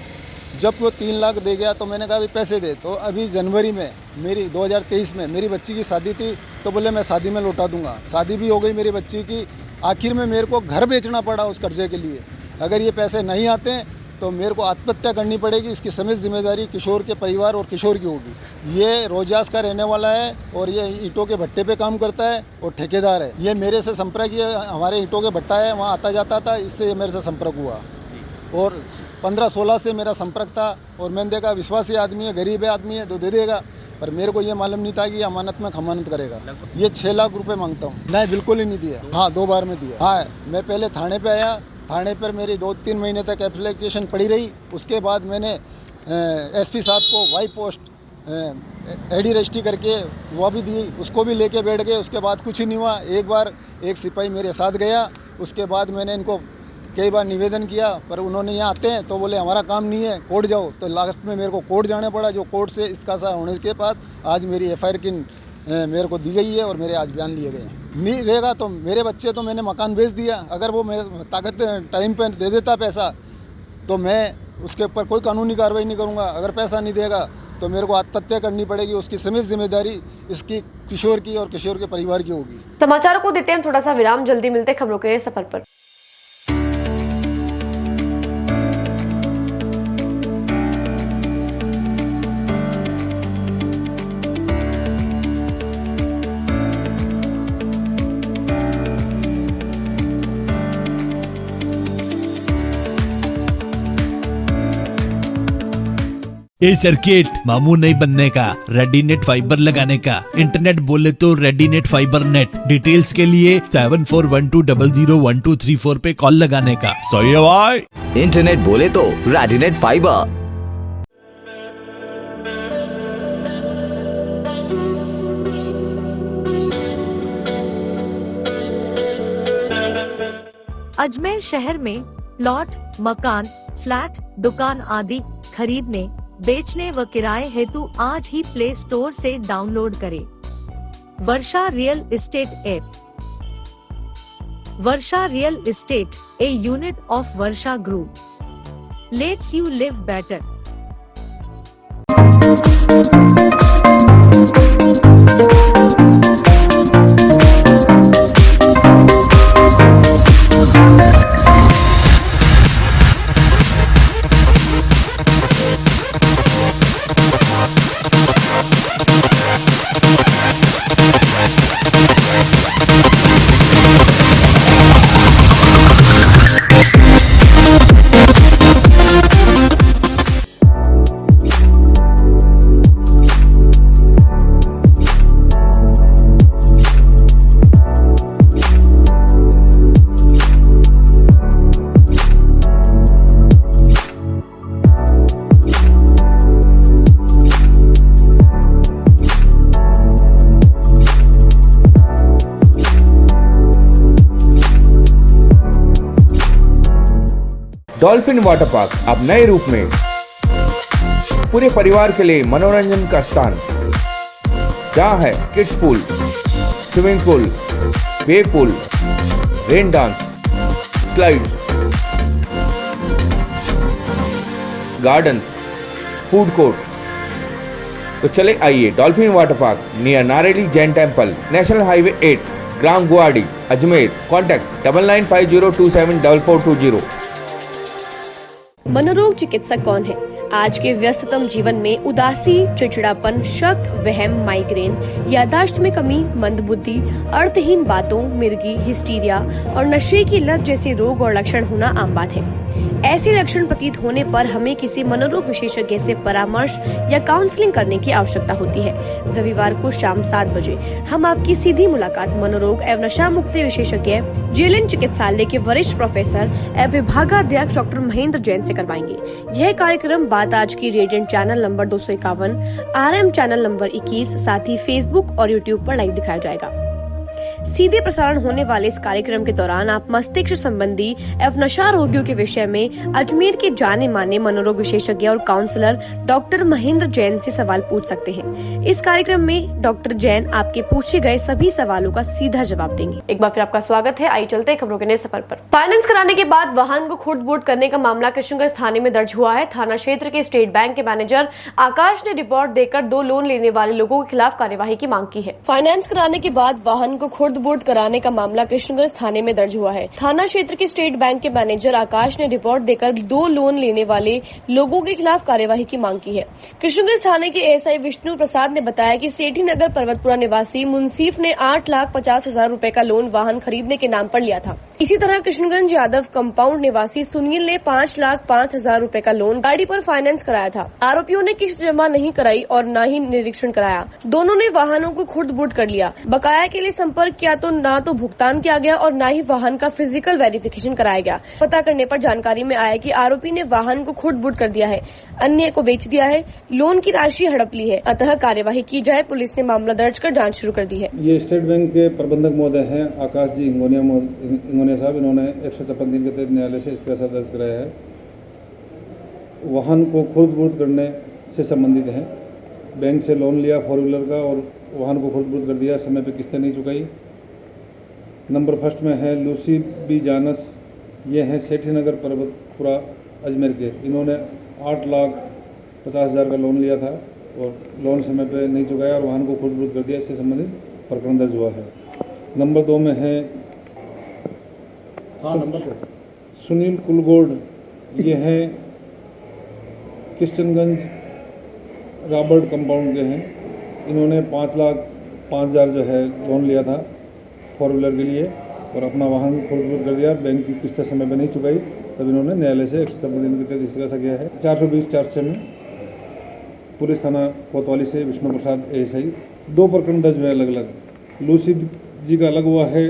Speaker 11: जब वो 3 लाख दे गया तो मैंने कहा अभी पैसे दे। तो अभी जनवरी में मेरी 2023 में मेरी बच्ची की शादी थी, तो बोले मैं शादी में लौटा दूंगा। शादी भी हो गई मेरी बच्ची की। आखिर में मेरे को घर बेचना पड़ा उस कर्जे के लिए। अगर ये पैसे नहीं आते तो मेरे को आत्महत्या करनी पड़ेगी। इसकी समेत जिम्मेदारी किशोर के परिवार और किशोर की होगी। ये रोजास का रहने वाला है और ये ईंटों के भट्टे पे काम करता है और ठेकेदार है। ये मेरे से संपर्क, ये हमारे ईंटों के भट्टा है, वहाँ आता जाता था, इससे ये मेरे से संपर्क हुआ और 15-16 से मेरा संपर्क था और मैंने देखा विश्वासी आदमी है, गरीब है आदमी है तो दे देगा, पर मेरे को ये मालूम नहीं था कि अमानत में खमानत करेगा। ये 6 लाख रुपए मांगता हूँ। नहीं, बिल्कुल ही नहीं दिया। हाँ, 2 बार में दिया। हाँ, मैं पहले थाने पे आया, थाने पर मेरी 2-3 महीने तक एप्लीकेशन पड़ी रही। उसके बाद मैंने एसपी साहब को वाई पोस्ट एडी रजिस्ट्री करके वो भी दी, उसको भी लेके बैठ गए। उसके बाद कुछ ही नहीं हुआ। एक बार एक सिपाही मेरे साथ गया, उसके बाद मैंने इनको कई बार निवेदन किया, पर उन्होंने यहाँ आते हैं तो बोले हमारा काम नहीं है, कोर्ट जाओ। तो लास्ट में मेरे को कोर्ट जाना पड़ा, जो कोर्ट से इसका सा होने के बाद आज मेरी एफआईआर की मेरे को दी गई है और मेरे आज बयान लिए गए हैं। नहीं रहेगा तो मेरे बच्चे, तो मैंने मकान बेच दिया। अगर वो ताकत टाइम पर दे देता पैसा तो मैं उसके ऊपर कोई कानूनी कार्रवाई नहीं करूँगा। अगर पैसा नहीं देगा तो मेरे को आत्महत्या करनी पड़ेगी। उसकी समेत जिम्मेदारी इसकी किशोर की और किशोर के परिवार की होगी।
Speaker 1: समाचारों को देते हैं थोड़ा सा विराम, जल्दी मिलते खबरों के सफर पर।
Speaker 2: ए सर्किट मामू नहीं बनने का, रेडीनेट फाइबर लगाने का। इंटरनेट बोले तो रेडीनेट फाइबर नेट। डिटेल्स के लिए 7412001234 पे कॉल लगाने का। सही है भाई।
Speaker 3: इंटरनेट बोले तो रेडिनेट फाइबर।
Speaker 4: अजमेर शहर में प्लॉट, मकान, फ्लैट, दुकान आदि खरीदने, बेचने व किराए हेतु आज ही प्ले स्टोर से डाउनलोड करें Varsha real estate app. Varsha real estate, a unit of Varsha group, lets you live better.
Speaker 5: Dolphin Water Park अब नए रूप में पूरे परिवार के लिए मनोरंजन का स्थान, जहां है kids pool, swimming pool, wave pool, rain dance, slides, garden, food court. तो चले आइए Dolphin Water Park near Nareli Jain temple, national highway 8, ग्राम गुवाहाटी, अजमेर। कॉन्टैक्ट 9950274420।
Speaker 1: मनोरोग चिकित्सक कौन है? आज के व्यस्ततम जीवन में उदासी, चिड़चिड़ापन, शक, वहम, माइग्रेन, याददाश्त में कमी, मंदबुद्धि, अर्थहीन बातों, मिर्गी, हिस्टीरिया और नशे की लत जैसे रोग और लक्षण होना आम बात है। ऐसे लक्षण प्रतीत होने पर हमें किसी मनोरोग विशेषज्ञ से परामर्श या काउंसलिंग करने की आवश्यकता होती है। रविवार को शाम 7 बजे हम आपकी सीधी मुलाकात मनोरोग एवं नशा मुक्ति विशेषज्ञ जेएलएन चिकित्सालय के वरिष्ठ प्रोफेसर एवं विभागाध्यक्ष डॉक्टर महेंद्र जैन से करवाएंगे। यह कार्यक्रम बात आज की radiant channel number 251, RM channel number 21, साथ ही फेसबुक और यूट्यूब पर लाइव दिखाया जाएगा। सीधे प्रसारण होने वाले इस कार्यक्रम के दौरान आप मस्तिष्क संबंधी एवं नशा रोगियों के विषय में अजमेर के जाने माने मनोरोग विशेषज्ञ और काउंसलर डॉक्टर महेंद्र जैन से सवाल पूछ सकते हैं। इस कार्यक्रम में डॉक्टर जैन आपके पूछे गए सभी सवालों का सीधा जवाब देंगे। एक बार फिर आपका स्वागत है। आइए चलते हैं खबरों के नए सफर पर। फाइनेंस कराने के बाद वाहन को खुर्द-बुर्द करने का मामला कृष्णगंज थाने में दर्ज हुआ है। थाना क्षेत्र के स्टेट बैंक के मैनेजर आकाश ने रिपोर्ट देकर 2 लोन लेने वाले लोगों के खिलाफ कार्यवाही की मांग की है। फाइनेंस कराने के बाद वाहन को खुर्द खुर्द-बुर्द कराने का मामला कृष्णगंज थाने में दर्ज हुआ है। थाना क्षेत्र के स्टेट बैंक के मैनेजर आकाश ने रिपोर्ट देकर 2 लोन लेने वाले लोगों के खिलाफ कार्यवाही की मांग की है। कृष्णगंज थाने के एएसआई विष्णु प्रसाद ने बताया कि सेठी नगर पर्वतपुरा निवासी मुंसीफ ने 8,50,000 रूपए का लोन वाहन खरीदने के नाम पर लिया था। इसी तरह कृष्णगंज यादव कंपाउंड निवासी सुनील ने 5,05,000 रूपए का लोन गाड़ी पर फाइनेंस कराया था। आरोपियों ने किस्त जमा नहीं कराई और न ही निरीक्षण कराया। दोनों ने वाहनों को खुर्द-बुर्द कर लिया। बकाया के लिए संपर्क किया तो न तो भुगतान किया गया और न ही वाहन का फिजिकल वेरिफिकेशन कराया गया। पता करने पर जानकारी में आया कि आरोपी ने वाहन को खुर्द-बुर्द कर दिया है, अन्य को बेच दिया है, लोन की राशि हड़प ली है। अतः कार्यवाही की जाए। पुलिस ने मामला दर्ज कर जांच शुरू कर दी है।
Speaker 12: ये स्टेट बैंक के प्रबंधक महोदय हैं आकाश जी इंगोनिया साहब। इन्होंने 156 दिन के तहत न्यायालय से इस्तीफा दर्ज कराया है। वाहन को खुर्द-बुर्द करने से संबंधित है। बैंक से लोन लिया 4 व्हीलर का और वाहन को खुर्द-बुर्द कर दिया, समय पे किस्तें नहीं चुकाई। नंबर फर्स्ट में है लूसी बी जानस, ये हैं सेठी नगर पर्वतपुरा अजमेर के। इन्होंने 8,50,000 का लोन लिया था और लोन समय पे नहीं चुकाया और वाहन को खुर्द-बुर्द कर दिया। इससे संबंधित प्रकरण दर्ज हुआ है। नंबर 2 में है सुनील कुलगोड, ये हैं किशनगंज रॉबर्ट कंपाउंड के हैं। इन्होंने 5,05,000 जो है लोन लिया था 4 व्हीलर के लिए और अपना वाहन खुर्द-बुर्द कर दिया। बैंक की किस्त समय पर नहीं चुकाई, तब इन्होंने न्यायालय से 156 दिन के तहत इस्तीफा किया है। 420 406 में पुलिस थाना कोतवाली से विष्णु प्रसाद एएसआई। 2 प्रकरण दर्ज हुए अलग अलग। लूसी जी का अलग हुआ है,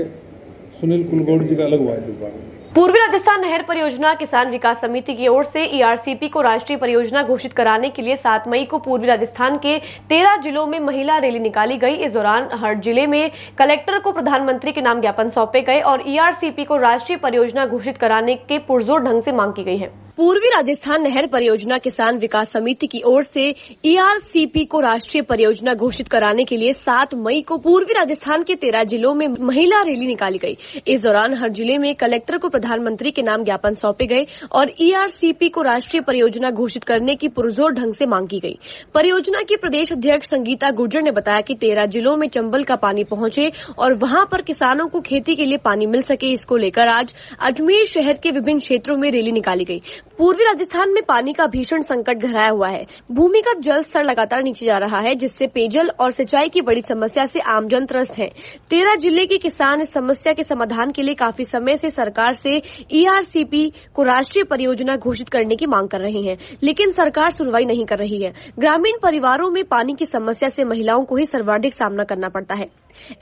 Speaker 12: सुनील कुलगोड जी का अलग हुआ है।
Speaker 1: पूर्वी राजस्थान नहर परियोजना किसान विकास समिति की ओर से ईआरसीपी को राष्ट्रीय परियोजना घोषित कराने के लिए 7 मई को पूर्वी राजस्थान के 13 जिलों में महिला रैली निकाली गई। इस दौरान हर जिले में कलेक्टर को प्रधानमंत्री के नाम ज्ञापन सौंपे गए और ईआरसीपी को राष्ट्रीय परियोजना घोषित कराने के पुरजोर ढंग से मांग की गई है। पूर्वी राजस्थान नहर परियोजना किसान विकास समिति की ओर से ईआरसीपी को राष्ट्रीय परियोजना घोषित कराने के लिए 7 मई को पूर्वी राजस्थान के 13 जिलों में महिला रैली निकाली गई। इस दौरान हर जिले में कलेक्टर को प्रधानमंत्री के नाम ज्ञापन सौंपे गए और ईआरसीपी को राष्ट्रीय परियोजना घोषित करने की पुरजोर ढंग से मांग की गई। परियोजना की प्रदेश अध्यक्ष संगीता गुर्जर ने बताया कि 13 जिलों में चंबल का पानी पहुंचे और वहां पर किसानों को खेती के लिए पानी मिल सके, इसको लेकर आज अजमेर शहर के विभिन्न क्षेत्रों में रैली निकाली गई। पूर्वी राजस्थान में पानी का भीषण संकट गहराया हुआ है। भूमिगत जल स्तर लगातार नीचे जा रहा है, जिससे पेयजल और सिंचाई की बड़ी समस्या से आमजन त्रस्त है। 13 जिले के किसान इस समस्या के समाधान के लिए काफी समय से सरकार से ईआरसीपी को राष्ट्रीय परियोजना घोषित करने की मांग कर रहे हैं, लेकिन सरकार सुनवाई नहीं कर रही है। ग्रामीण परिवारों में पानी की समस्या से महिलाओं को ही सर्वाधिक सामना करना पड़ता है।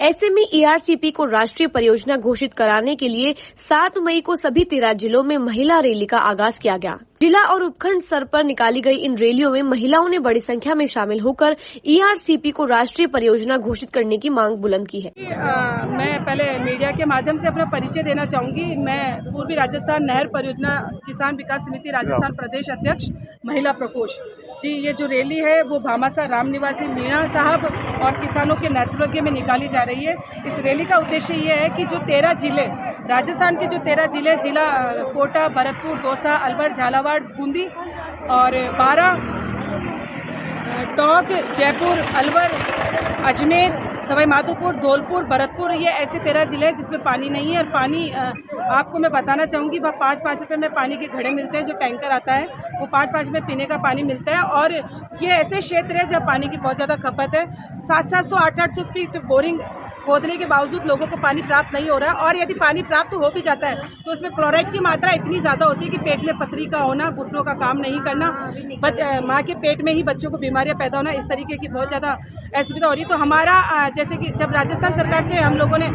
Speaker 1: ऐसे में ईआरसीपी को राष्ट्रीय परियोजना घोषित कराने के लिए 7 मई को सभी 13 जिलों में महिला रैली का आगाज किया गया। जिला और उपखंड स्तर पर निकाली गई इन रैलियों में महिलाओं ने बड़ी संख्या में शामिल होकर ईआरसीपी को राष्ट्रीय परियोजना घोषित करने की मांग बुलंद की है।
Speaker 13: मैं पहले मीडिया के माध्यम से अपना परिचय देना चाहूंगी। मैं पूर्वी राजस्थान नहर परियोजना किसान विकास समिति राजस्थान प्रदेश अध्यक्ष महिला प्रकोष्ठ जी। ये जो रैली है वो भामासा राम निवासी मीणा साहब और किसानों के नेतृत्व में निकाली जा रही है। इस रैली का उद्देश्य ये है कि जो 13 जिले राजस्थान के जो 13 जिले जिला कोटा, भरतपुर, दौसा, अलवर, झालावाड़, बूंदी और 12 टोंक, जयपुर, अलवर, अजमेर, सवाई माधोपुर, धौलपुर, भरतपुर, ये ऐसे 13 जिले हैं जिसमें पानी नहीं है। और पानी आपको मैं बताना चाहूँगी वह 5-5 रुपये में पानी के घड़े मिलते हैं। जो टैंकर आता है वो 5-5 में पीने का पानी मिलता है। और ये ऐसे क्षेत्र है जहाँ पानी की बहुत ज़्यादा खपत है। 700-800 800 फीट बोरिंग खोदने के बावजूद लोगों को पानी प्राप्त नहीं हो रहा। और यदि पानी प्राप्त हो भी जाता है तो उसमें फ्लोराइड की मात्रा इतनी ज़्यादा होती है कि पेट में पथरी का होना, घुटनों का काम नहीं करना, माँ के पेट में ही बच्चों को बीमारियां पैदा होना, इस तरीके की बहुत ज़्यादा असुविधा हो रही है। तो हमारा जैसे कि जब राजस्थान सरकार से हम लोगों ने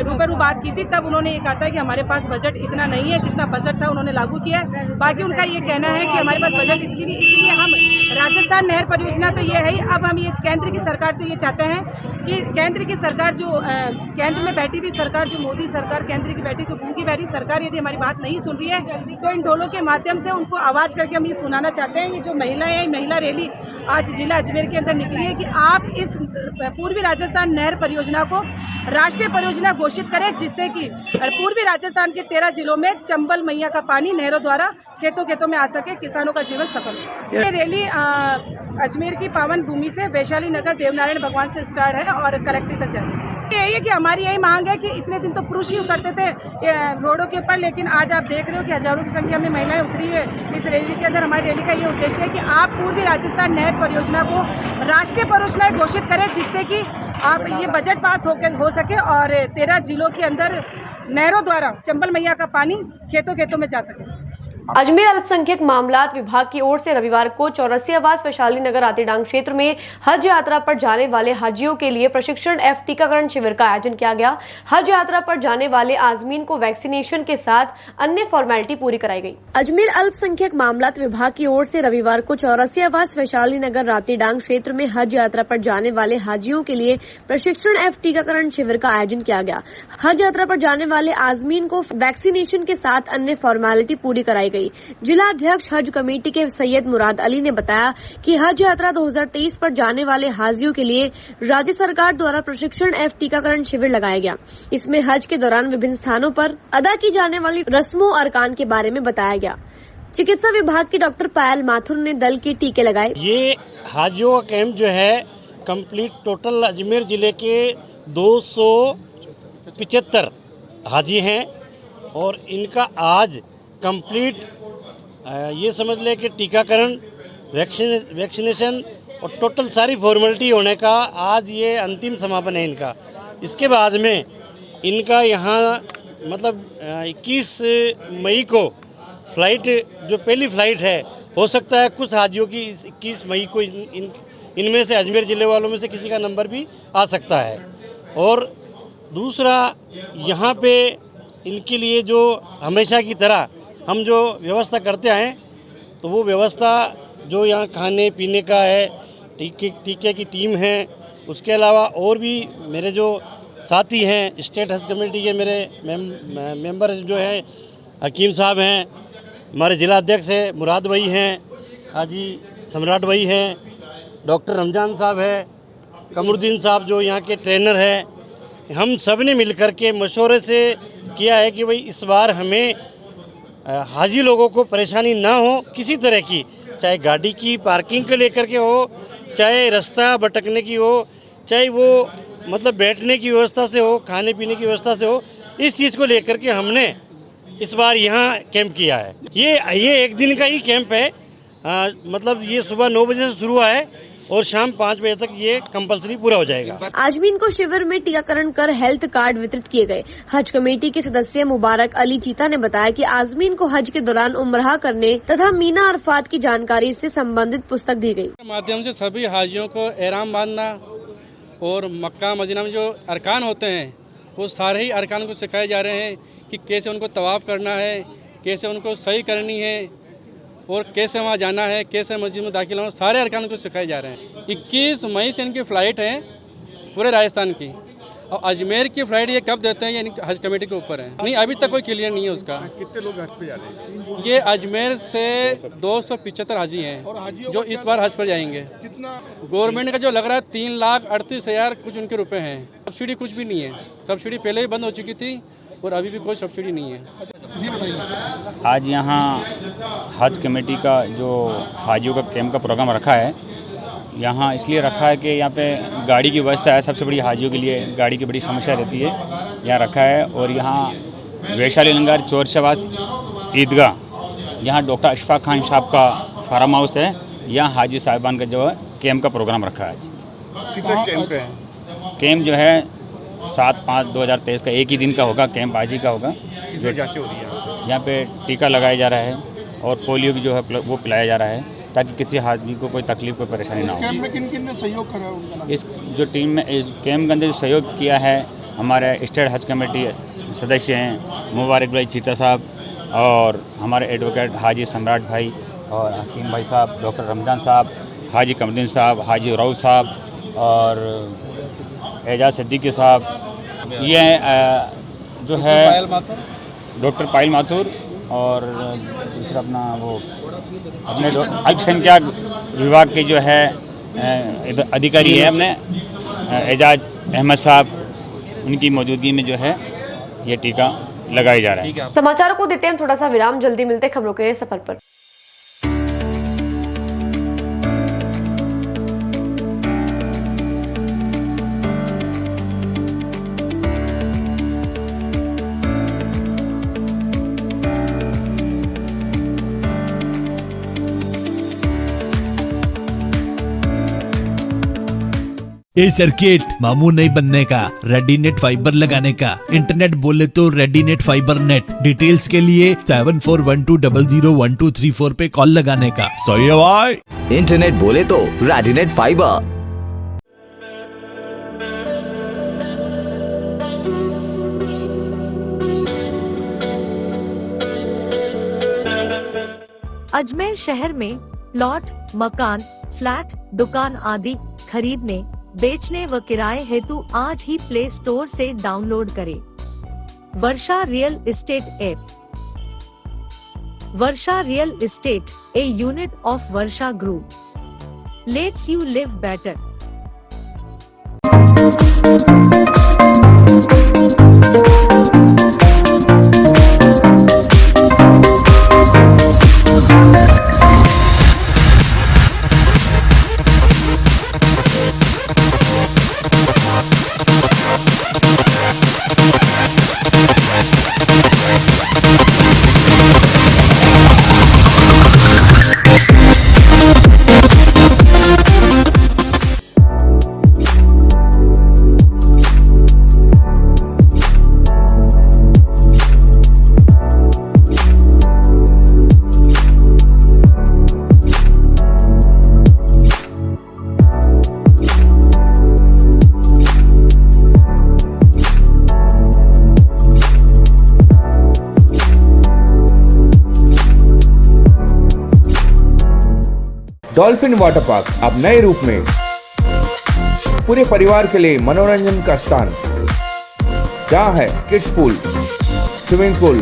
Speaker 13: रूबरू बात की थी तब उन्होंने ये कहा था कि हमारे पास बजट इतना नहीं है, जितना बजट था उन्होंने लागू किया है। बाकी उनका ये कहना है कि हमारे पास बजट इसलिए हम राजस्थान नहर परियोजना तो ये है। अब हम ये केंद्र की सरकार से ये चाहते हैं कि केंद्र की सरकार जो केंद्र में बैठी हुई सरकार, जो मोदी सरकार केंद्र की बैठी तो गूंगी बैठी सरकार यदि हमारी बात नहीं सुन रही है तो इन ढोलों के माध्यम से उनको आवाज़ करके हम ये सुनाना चाहते हैं। ये जो महिलाएं हैं, महिला रैली आज जिला अजमेर के अंदर निकली है कि आप इस पूर्वी राजस्थान नहर परियोजना को राष्ट्रीय परियोजना घोषित करें, जिससे कि पूर्वी राजस्थान के 13 जिलों में चंबल मैया का पानी नहरों द्वारा खेतों खेतों में आ सके, किसानों का जीवन सफल हो। ये रैली अजमेर की पावन भूमि से वैशाली नगर देवनारायण भगवान से स्टार्ट है और कलेक्ट्रेट तक जाएगी। यही है कि हमारी यही मांग है कि इतने दिन तो पुरुष ही उतरते थे रोडों के ऊपर, लेकिन आज आप देख रहे हो कि हजारों की संख्या में महिलाएं उतरी है इस रैली के अंदर। हमारी रैली का ये उद्देश्य है कि आप पूर्वी राजस्थान नहर परियोजना को राष्ट्रीय परियोजना घोषित करें, जिससे कि आप ये बजट पास हो सके और 13 जिलों के अंदर नहरों द्वारा चंबल मैया का पानी खेतों खेतों में जा सके।
Speaker 1: अजमेर अल्पसंख्यक मामलात विभाग की ओर से रविवार को चौरसिया आवास वैशाली नगर आतिडांग क्षेत्र में हज यात्रा पर जाने वाले हाजियों के लिए प्रशिक्षण एवं टीकाकरण शिविर का आयोजन किया गया। हज यात्रा पर जाने वाले आजमीन को वैक्सीनेशन के साथ अन्य फॉर्मेलिटी पूरी कराई गई। अजमेर अल्पसंख्यक मामलात विभाग की ओर से रविवार को चौरसिया आवास वैशाली नगर आतिडांग क्षेत्र में हज यात्रा पर जाने वाले हाजियों के लिए प्रशिक्षण एवं टीकाकरण शिविर का आयोजन किया गया। हज यात्रा पर जाने वाले आजमीन को वैक्सीनेशन के साथ अन्य फॉर्मेलिटी पूरी कराई गई। जिला अध्यक्ष हज कमेटी के सैयद मुराद अली ने बताया कि हज यात्रा 2023 पर जाने वाले हाजियों के लिए राज्य सरकार द्वारा प्रशिक्षण एवं टीकाकरण शिविर लगाया गया। इसमें हज के दौरान विभिन्न स्थानों पर अदा की जाने वाली रस्मों और अरकान के बारे में बताया गया। चिकित्सा विभाग की डॉक्टर पायल माथुर ने दल के टीके लगाए।
Speaker 14: ये हाजियों का कैंप जो है कंप्लीट टोटल अजमेर जिले के 275 हाजी हैं और इनका आज कंप्लीट ये समझ ले कि टीकाकरण, वैक्सीनेशन और टोटल सारी फॉर्मेलिटी होने का आज ये अंतिम समापन है इनका। इसके बाद में इनका यहाँ मतलब 21 मई को फ्लाइट जो पहली फ्लाइट है, हो सकता है कुछ हाजियों की 21 मई को इनमें से अजमेर ज़िले वालों में से किसी का नंबर भी आ सकता है। और दूसरा यहाँ पे इनके लिए जो हमेशा की तरह हम जो व्यवस्था करते आए, तो वो व्यवस्था जो यहाँ खाने पीने का है, टीके की टीम है, उसके अलावा और भी मेरे जो साथी हैं स्टेट हज कमेटी के मेरे मेंबर जो हैं, हकीम साहब हैं, हमारे जिला अध्यक्ष है मुराद भाई हैं, हाजी सम्राट भाई हैं, डॉक्टर रमजान साहब है, कमरुद्दीन साहब जो यहाँ के ट्रेनर हैं, हम सब ने मिलकर के मशवरे से किया है कि भाई इस बार हमें हाजी लोगों को परेशानी ना हो किसी तरह की, चाहे गाड़ी की पार्किंग को लेकर के हो, चाहे रास्ता भटकने की हो, चाहे वो मतलब बैठने की व्यवस्था से हो, खाने पीने की व्यवस्था से हो, इस चीज़ को लेकर के हमने इस बार यहाँ कैंप किया है। ये एक दिन का ही कैंप है, मतलब ये सुबह 9 बजे से शुरू हुआ है और शाम 5 बजे तक ये कंपलसरी पूरा हो जाएगा।
Speaker 1: आजमीन को शिविर में टीकाकरण कर हेल्थ कार्ड वितरित किए गए। हज कमेटी के सदस्य मुबारक अली चीता ने बताया कि आजमीन को हज के दौरान उम्रह करने तथा मीना अरफात की जानकारी से संबंधित पुस्तक दी गई।
Speaker 15: माध्यम से सभी हाजियों को एहराम बांधना और मक्का मदीना में जो अरकान होते हैं वो सारे ही अरकान को सिखाए जा रहे हैं कि कैसे उनको तवाफ़ करना है, कैसे उनको सही करनी है और कैसे वहाँ जाना है, कैसे मस्जिद में दाखिल होना, सारे अरकान को सिखाए जा रहे हैं। 21 मई से इनकी फ़्लाइट है पूरे राजस्थान की, और अजमेर की फ़्लाइट ये कब देते हैं ये हज कमेटी के ऊपर है। नहीं, अभी तक कोई क्लियर नहीं है उसका।
Speaker 16: कितने लोग हज पे जा रहे हैं?
Speaker 15: ये अजमेर से 275 हाजी हैं जो इस बार हज पर जाएंगे।
Speaker 16: कितना
Speaker 15: गवर्नमेंट का जो लग रहा है 3,38,000 कुछ उनके रुपए हैं। सब्सिडी कुछ भी नहीं है, सब्सिडी पहले ही बंद हो चुकी थी और अभी भी कोई सब्सिडी नहीं है।
Speaker 17: आज यहाँ हज कमेटी का जो हाजियों का कैंप का प्रोग्राम रखा है, यहाँ इसलिए रखा है कि यहाँ पे गाड़ी की व्यवस्था है। सबसे बड़ी हाजियों के लिए गाड़ी की बड़ी समस्या रहती है, यहाँ रखा है। और यहाँ वैशाली नगर चौरसियावास ईदगाह, यहाँ डॉक्टर अशफाक खान साहब का फार्म हाउस है, यहाँ हाजी साहिबान का जो है कैंप का प्रोग्राम रखा है।
Speaker 16: कितना कैंप है?
Speaker 17: कैंप जो है 7/5/2023 का एक ही दिन का होगा कैंप, आज ही का होगा।
Speaker 16: जो जांचें हो रही है
Speaker 17: यहाँ पे टीका लगाया जा रहा है और पोलियो की जो है वो पिलाया जा रहा है, ताकि किसी आदमी को कोई तकलीफ कोई परेशानी ना हो।
Speaker 16: कैंप में किन किन ने सहयोग करा उनका?
Speaker 17: इस जो टीम में इस कैंप के अंदर जो सहयोग किया है, हमारे स्टेट हज कमेटी सदस्य हैं मुबारक भाई चीता साहब और हमारे एडवोकेट हाजी सम्राट भाई और हकीम भाई साहब, डॉक्टर रमजान साहब, हाजी कमरुद्दीन साहब, हाजी राउत साहब और एजाज सिद्दीकी साहब, ये जो है डॉक्टर पायल माथुर और दूसरा अपना वो अपने अल्पसंख्यक विभाग के जो है अधिकारी है अपने एजाज अहमद साहब, उनकी मौजूदगी में जो है ये टीका लगाया जा रहा है।
Speaker 1: समाचारों को देते हैं थोड़ा सा विराम, जल्दी मिलते खबरों के सफर पर।
Speaker 2: ए सर्किट मामू नहीं बनने का, रेडीनेट फाइबर लगाने का, इंटरनेट बोले तो रेडीनेट फाइबर नेट। डिटेल्स के लिए 7412001234 पे कॉल लगाने का। सही है भाई।
Speaker 3: इंटरनेट बोले तो रेडिनेट फाइबर।
Speaker 4: अजमेर शहर में प्लॉट, मकान, फ्लैट, दुकान आदि खरीदने, बेचने व किराए हेतु आज ही प्ले स्टोर से डाउनलोड करें Varsha real estate app. Varsha real estate, a unit of Varsha group, lets you live better.
Speaker 5: Dolphin Water Park अब नए रूप में पूरे परिवार के लिए मनोरंजन का स्थान, जहां है kids pool, swimming pool,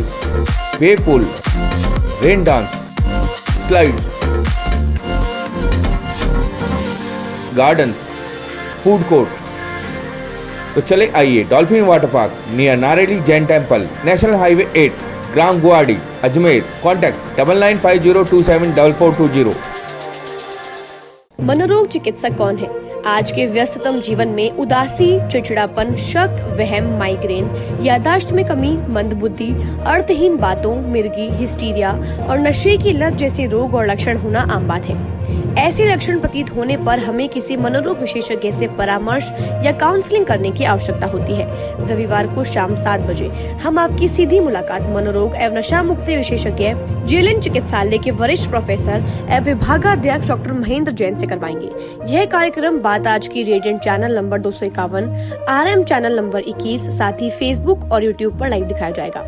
Speaker 5: wave pool, rain dance, slides, garden, food court. तो चले आइए Dolphin Water Park near Nareli Jain temple, national highway 8, ग्राम गुवाहाटी, अजमेर। कॉन्टैक्ट 9950274420।
Speaker 1: मनोरोग चिकित्सक कौन है? आज के व्यस्ततम जीवन में उदासी, चिड़चिड़ापन, शक, वहम, माइग्रेन, याददाश्त में कमी, मंदबुद्धि, अर्थहीन बातों, मिर्गी, हिस्टीरिया और नशे की लत जैसे रोग और लक्षण होना आम बात है। ऐसे लक्षण प्रतीत होने पर हमें किसी मनोरोग विशेषज्ञ से परामर्श या काउंसलिंग करने की आवश्यकता होती है। रविवार को शाम 7 बजे हम आपकी सीधी मुलाकात मनोरोग एवं नशा मुक्ति विशेषज्ञ जेएलएन चिकित्सालय के वरिष्ठ प्रोफेसर एवं विभागाध्यक्ष डॉक्टर महेंद्र जैन से करवाएंगे। यह कार्यक्रम बात आज की radiant channel number 251, RM channel number 21, साथ ही फेसबुक और यूट्यूब पर लाइव दिखाया जाएगा।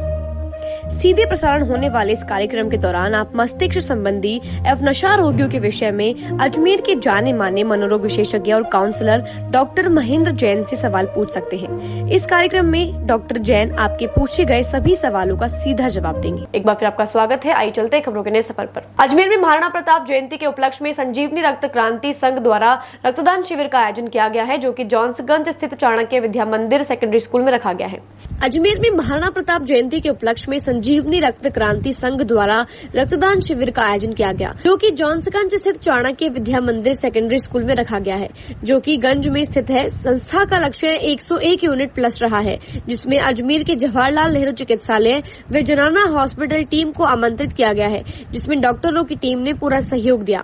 Speaker 1: सीधे प्रसारण होने वाले इस कार्यक्रम के दौरान आप मस्तिष्क संबंधी एवं नशा रोगियों के विषय में अजमेर के जाने माने मनोरोग विशेषज्ञ और काउंसलर डॉक्टर महेंद्र जैन से सवाल पूछ सकते हैं। इस कार्यक्रम में डॉक्टर जैन आपके पूछे गए सभी सवालों का सीधा जवाब देंगे। एक बार फिर आपका स्वागत है। आइए चलते हैं खबरों के नए सफर पर। अजमेर में महाराणा प्रताप जयंती के उपलक्ष्य में संजीवनी रक्त क्रांति संघ द्वारा रक्तदान शिविर का आयोजन किया गया है, जो कि जॉन्सगंज स्थित चाणक्य विद्या मंदिर सेकेंडरी स्कूल में रखा गया है। अजमेर में महाराणा प्रताप जयंती के उपलक्ष्य में संजीवनी रक्त क्रांति संघ द्वारा रक्तदान शिविर का आयोजन किया गया, जो कि जॉन्सगंज स्थित चाणक्य विद्या मंदिर सेकेंडरी स्कूल में रखा गया है, जो कि गंज में स्थित है। संस्था का लक्ष्य 101 यूनिट प्लस रहा है, जिसमें अजमेर के जवाहरलाल नेहरू चिकित्सालय व जनाना हॉस्पिटल टीम को आमंत्रित किया गया है, जिसमें डॉक्टरों की टीम ने पूरा सहयोग दिया।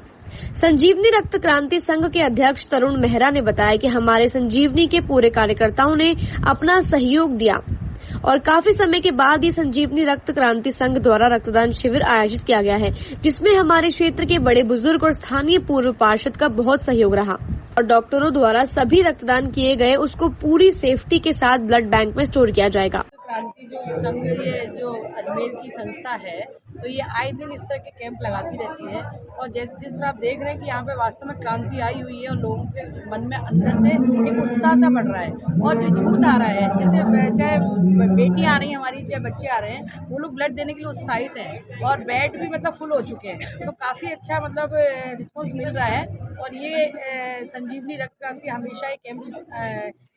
Speaker 1: संजीवनी रक्त क्रांति संघ के अध्यक्ष तरुण मेहरा ने बताया कि हमारे संजीवनी के पूरे कार्यकर्ताओं ने अपना सहयोग दिया और काफी समय के बाद ये संजीवनी रक्त क्रांति संघ द्वारा रक्तदान शिविर आयोजित किया गया है, जिसमें हमारे क्षेत्र के बड़े बुजुर्ग और स्थानीय पूर्व पार्षद का बहुत सहयोग रहा और डॉक्टरों द्वारा सभी रक्तदान किए गए उसको पूरी सेफ्टी के साथ ब्लड बैंक में स्टोर किया जाएगा।
Speaker 13: क्रांति जो संघ, ये जो अजमेर की संस्था है, तो ये आए दिन इस तरह के कैंप लगाती रहती है और जिस तरह आप देख रहे हैं कि यहाँ पे वास्तव में क्रांति आई हुई है और लोगों के मन में अंदर से एक उत्साह सा बढ़ रहा है और जो यूथ आ रहा है, जैसे चाहे बेटी आ रही है हमारी, चाहे बच्चे आ रहे हैं, वो लोग ब्लड देने के लिए उत्साहित हैं और बेड भी मतलब फुल हो चुके हैं, तो काफ़ी अच्छा मतलब रिस्पॉन्स मिल रहा है। और ये संजीवनी रक्त क्रांति हमेशा एक कैंप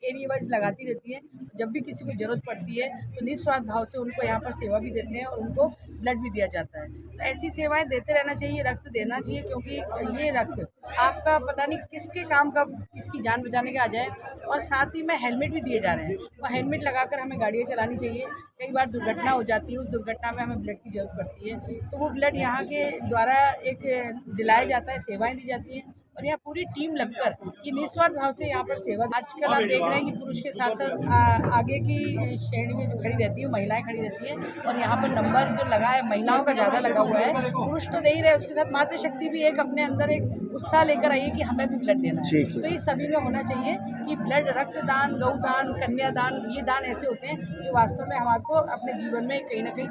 Speaker 13: एरिया वाइज लगाती रहती है। जब भी किसी को जरूरत पड़ती है तो निस्वार्थ भाव से उनको यहाँ पर सेवा भी देते हैं और उनको ब्लड भी दिया जाता है। तो ऐसी सेवाएं देते रहना चाहिए, रक्त देना चाहिए, क्योंकि ये रक्त आपका पता नहीं किसके काम का, किसकी जान बचाने का आ जाए। और साथ ही में हेलमेट भी दिए जा रहे हैं, तो हेलमेट लगाकर हमें गाड़ियाँ चलानी चाहिए। कई बार दुर्घटना हो जाती है, उस दुर्घटना में हमें ब्लड की जरूरत पड़ती है, तो वो ब्लड यहाँ के द्वारा एक दिलाया जाता है, सेवाएँ दी जाती हैं और यहाँ पूरी टीम लगकर ये निस्वार्थ भाव से यहाँ पर सेवा। आजकल आप देख रहे हैं कि पुरुष के साथ साथ आगे की श्रेणी में जो खड़ी रहती है महिलाएं खड़ी रहती हैं, और यहाँ पर नंबर जो लगा है महिलाओं का ज़्यादा लगा हुआ है। पुरुष तो दे ही रहे, उसके साथ मातृशक्ति भी एक अपने अंदर एक उत्साह लेकर आई है कि हमें भी ब्लड देना है। तो ये सभी में होना चाहिए कि ब्लड, रक्तदान, गौदान, कन्यादान, ये दान ऐसे होते हैं जो वास्तव में हमारे को अपने जीवन में कहीं ना कहीं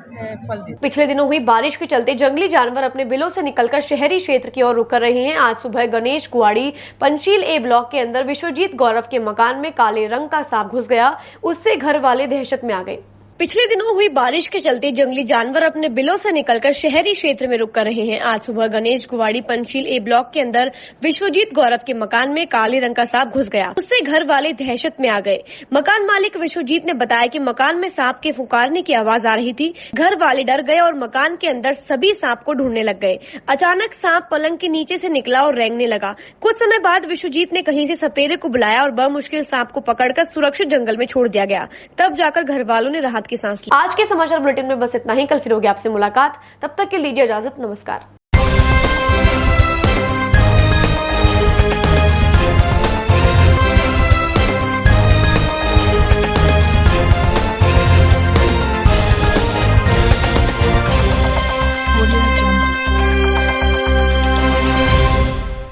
Speaker 13: फल देते हैं।
Speaker 1: पिछले दिनों हुई बारिश के चलते जंगली जानवर अपने बिलों से निकलकर शहरी क्षेत्र की ओर रुक कर रहे हैं। आज सुबह गणेश कुआड़ी पंचशील ए ब्लॉक के अंदर विश्वजीत गौरव के मकान में काले रंग का सांप घुस गया, उससे घर वाले दहशत में आ गए। पिछले दिनों हुई बारिश के चलते जंगली जानवर अपने बिलों से निकलकर शहरी क्षेत्र में रुक कर रहे हैं। आज सुबह गणेश कुआड़ी पंचशील ए ब्लॉक के अंदर विश्वजीत गौरव के मकान में काले रंग का सांप घुस गया, उससे घर वाले दहशत में आ गए। मकान मालिक विश्वजीत ने बताया कि मकान में सांप के फुकारने की आवाज आ रही थी। घर वाले डर गए और मकान के अंदर सभी सांप को ढूंढने लग गए। अचानक सांप पलंग के नीचे से निकला और रेंगने लगा। कुछ समय बाद विश्वजीत ने कहीं से सपेरे को बुलाया और बमुश्किल सांप को पकड़कर सुरक्षित जंगल में छोड़ दिया गया। तब जाकर घर वालों ने राहत की सांस ली। आज के समाचार बुलेटिन में बस इतना ही। कल फिर होगी आपसे मुलाकात, तब तक के लीजिए इजाजत। नमस्कार।